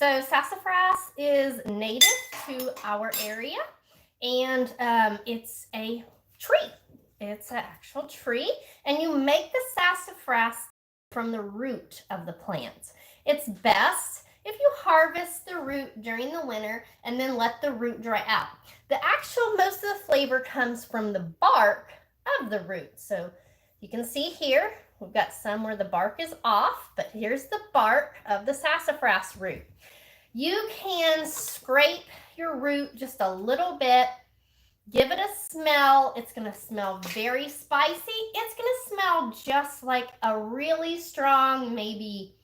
So sassafras is native to our area, and it's a tree. It's an actual tree, and you make the sassafras from the root of the plant. It's best if you harvest the root during the winter and then let the root dry out. Most of the flavor comes from the bark of the root. So you can see here, we've got some where the bark is off, but here's the bark of the sassafras root. You can scrape your root just a little bit, give it a smell. It's going to smell very spicy. It's going to smell just like a really strong, maybe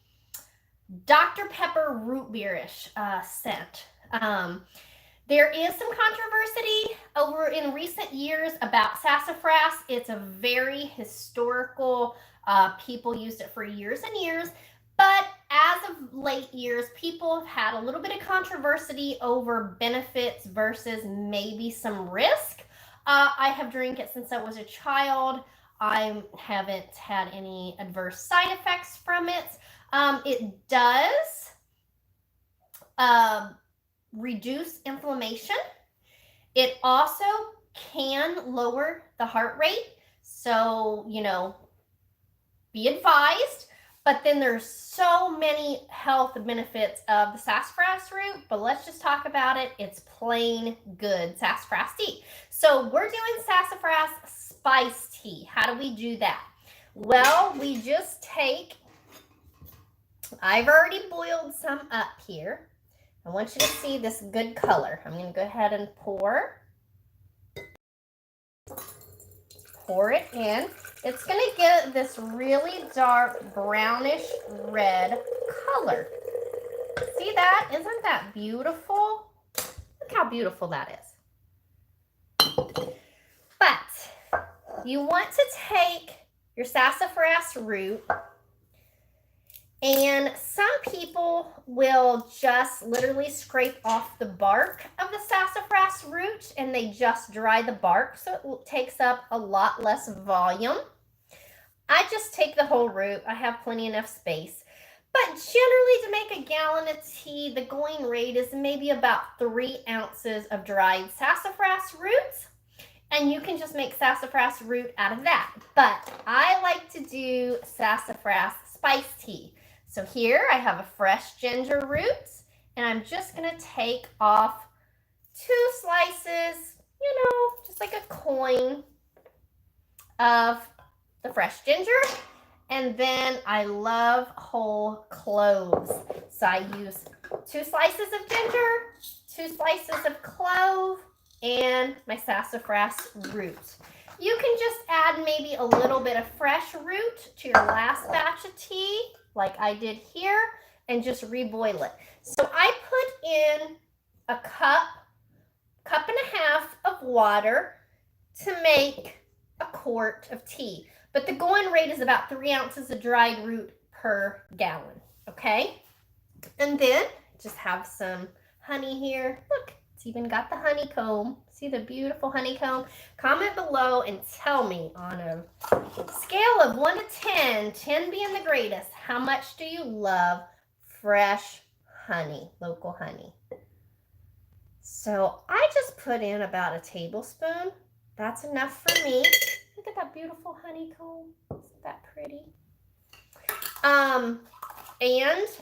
Dr. Pepper root beerish scent. There is some controversy over in recent years about sassafras. It's a very historical, people used it for years and years, but as of late years, people have had a little bit of controversy over benefits versus maybe some risk. I have drank it since I was a child. I haven't had any adverse side effects from it. It does reduce inflammation. It also can lower the heart rate. So, be advised. But then there's so many health benefits of the sassafras root, but let's just talk about it. It's plain good sassafras tea. So we're doing sassafras spice tea. How do we do that? Well, we just take, I've already boiled some up here. I want you to see this good color. I'm going to go ahead and pour it in. It's going to get this really dark brownish red color. See that? Isn't that beautiful? Look how beautiful that is. But you want to take your sassafras root, and some people will just literally scrape off the bark of the sassafras root and they just dry the bark, so it takes up a lot less volume. I just take the whole root. I have plenty enough space. But generally, to make a gallon of tea, the going rate is maybe about 3 ounces of dried sassafras roots. And you can just make sassafras root out of that. But I like to do sassafras spice tea. So here I have a fresh ginger root, and I'm just going to take off 2 slices, just like a coin of the fresh ginger. And then I love whole cloves. So I use 2 slices of ginger, 2 slices of clove, and my sassafras root. You can just add maybe a little bit of fresh root to your last batch of tea, like I did here, and just reboil it. So I put in a cup and a half of water to make a quart of tea. But the going rate is about 3 ounces of dried root per gallon, okay? And then just have some honey here. Look, it's even got the honeycomb. See the beautiful honeycomb? Comment below and tell me on a scale of 1 to 10, 10 being the greatest, how much do you love fresh honey, local honey? So I just put in about a tablespoon. That's enough for me. Look at that beautiful honeycomb. Isn't that pretty? And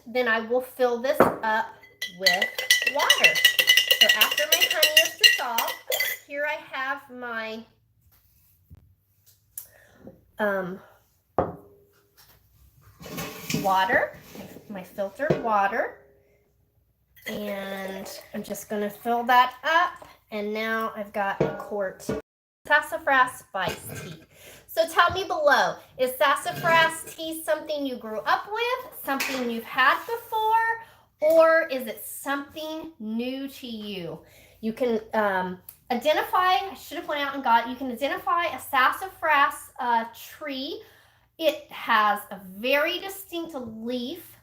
then I will fill this up with water. So after my honey is dissolved, here I have my water, my filtered water. And I'm just going to fill that up. And now I've got a quart of Sassafras Spice Tea. So tell me below, is sassafras tea something you grew up with, something you've had before, or is it something new to you? You can identify, I should have went out and got, you can identify a sassafras tree. It has a very distinct leaf.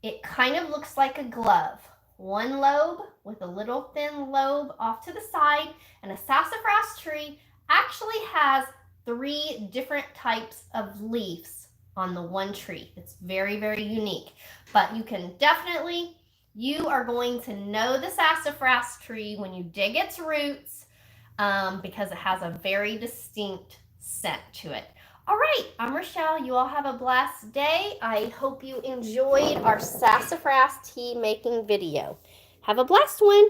It kind of looks like a glove. One lobe with a little thin lobe off to the side, and a sassafras tree actually has 3 different types of leaves on the one tree. It's very, very unique, but you can definitely You are going to know the sassafras tree when you dig its roots because it has a very distinct scent to it. All right, I'm Rochelle. You all have a blessed day. I hope you enjoyed our sassafras tea making video. Have a blessed one.